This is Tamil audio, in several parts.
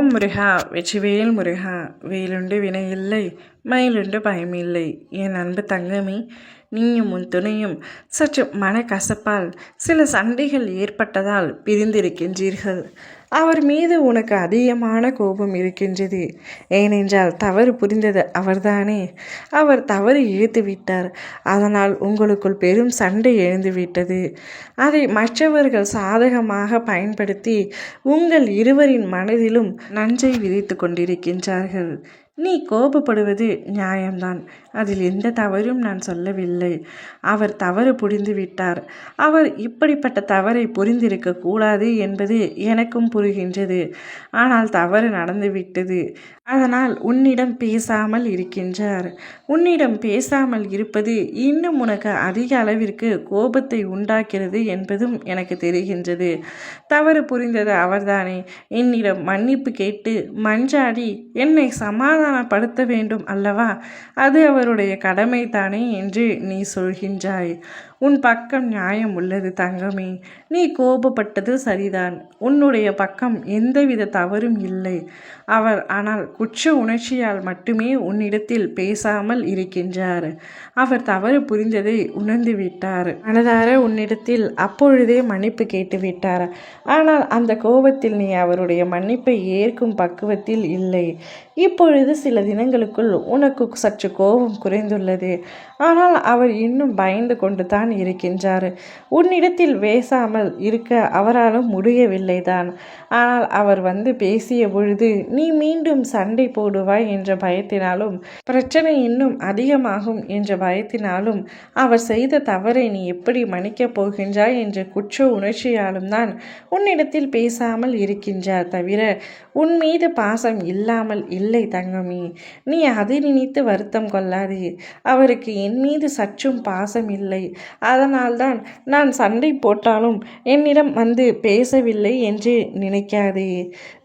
ஓம் முருகா வெற்றிவேல் முருகா. வேலுண்டு வினையில்லை, மயிலுண்டு பயமில்லை. என் அன்பு தங்கமே, நீயும் உன் துணையும் சற்று மனக்கசப்பால் சில சண்டைகள் ஏற்பட்டதால் பிரிந்திருக்கின்றீர்கள். அவர் மீது உனக்கு அதிகமான கோபம் இருக்கின்றது. ஏனென்றால் தவறு புரிந்தது அவர்தானே. அவர் தவறு இழுத்து விட்டார். அதனால் உங்களுக்குள் பெரும் சண்டை எழுந்துவிட்டது. அதை மற்றவர்கள் சாதகமாக பயன்படுத்தி உங்கள் இருவரின் மனதிலும் நஞ்சை விதைத்து கொண்டிருக்கின்றார்கள். நீ கோபப்படுவது நியாயம்தான். அதில் எந்த தவறும் நான் சொல்லவில்லை. அவர் தவறு புரிந்து விட்டார். அவர் இப்படிப்பட்ட தவறை புரிந்திருக்க கூடாது என்பது எனக்கும் புரிகின்றது. ஆனால் தவறு நடந்துவிட்டது. அதனால் உன்னிடம் பேசாமல் இருக்கின்றார். உன்னிடம் பேசாமல் இருப்பது இன்னும் உனக்கு அதிக அளவிற்கு கோபத்தை உண்டாக்கிறது என்பதும் எனக்கு தெரிகின்றது. தவறு புரிந்தது அவர்தானே. என்னிடம் மன்னிப்பு கேட்டு மன்றாடி என்னை சமாதானப்படுத்த வேண்டும் அல்லவா? அது அவருடைய கடமை தானே என்று நீ சொல்கின்றாய். உன் பக்கம் நியாயம் உள்ளது தங்கமே. நீ கோபப்பட்டது சரிதான். உன்னுடைய பக்கம் எந்தவித தவறும் இல்லை. ஆனால் குற்ற உணர்ச்சியால் மட்டுமே உன்னிடத்தில் பேசாமல் இருக்கின்றார். அவர் தவறு புரிந்ததை உணர்ந்து விட்டார். மனதார உன்னிடத்தில் அப்பொழுதே மன்னிப்பு கேட்டு விட்டார். ஆனால் அந்த கோபத்தில் நீ அவருடைய மன்னிப்பை ஏற்கும் பக்குவத்தில் இல்லை. இப்பொழுது சில தினங்களுக்குள் உனக்கு சற்று கோபம் குறைந்துள்ளது. ஆனால் அவர் இன்னும் பயந்து கொண்டு தான் இருக்கின்றார். உன்னிடத்தில் பேசாமல் இருக்க அவராலும் முடியவில்லைதான். ஆனால் அவர் வந்து பேசிய பொழுது நீ மீண்டும் சண்டை போடுவாய் என்ற பயத்தினாலும் பிரச்சனை இன்னும் அதிகமாகும் என்ற பயத்தினாலும் அவர் செய்த தவறை நீ எப்படி மன்னிக்கப் போகின்றாய் என்ற குற்ற உணர்ச்சியாலும் தான் உன்னிடத்தில் பேசாமல் இருக்கின்றார். தவிர உன் மீது பாசம் இல்லாமல் இல்லை தங்கமி. நீ அதை நினைத்து வருத்தம் கொள்ளாதே. அவருக்கு என் மீது சற்றும் பாசம் இல்லை. அதனால்தான் நான் சண்டை போட்டாலும் என்னிடம் வந்து பேசவில்லை என்று நினைக்காதே.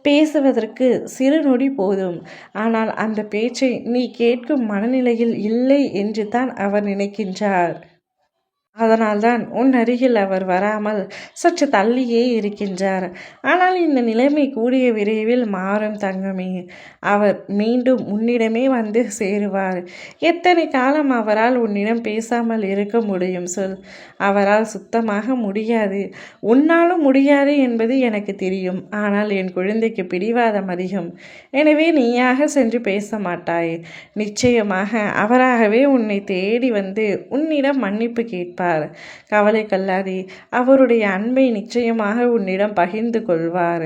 பேசுவதற்கு சிறு நொடி போதும். ஆனால் அந்த பேச்சை நீ கேட்கும் மனநிலையில் இல்லை என்று தான் அவர் நினைக்கின்றார். அதனால்தான் உன் அருகில் அவர் வராமல் சற்று தள்ளியே இருக்கின்றார். ஆனால் இந்த நிலைமை கூடிய விரைவில் மாறும் தங்கமே. அவர் மீண்டும் உன்னிடமே வந்து சேருவார். எத்தனை காலம் அவரால் உன்னிடம் பேசாமல் இருக்க முடியும் சொல்? அவரால் சுத்தமாக முடியாது. உன்னாலும் முடியாது என்பது எனக்கு தெரியும். ஆனால் என் குழந்தைக்கு பிடிவாதம் அதிகம். எனவே நீயாக சென்று பேச மாட்டாய். நிச்சயமாக அவராகவே உன்னை தேடி வந்து உன்னிடம் மன்னிப்பு கேட்பார். கவலை கொள்ளாதே. அவருடைய அன்பை நிச்சயமாக உன்னிடம் பகிர்ந்து கொள்வார்.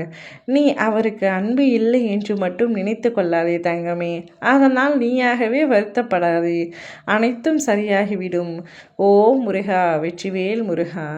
நீ அவருக்கு அன்பு இல்லை என்று மட்டும் நினைத்து கொள்ளாதே தங்கமே. அதனால் நீயாகவே வருத்தப்படாதே. அனைத்தும் சரியாகிவிடும். ஓ முருகா வெற்றிவேல் முருகா.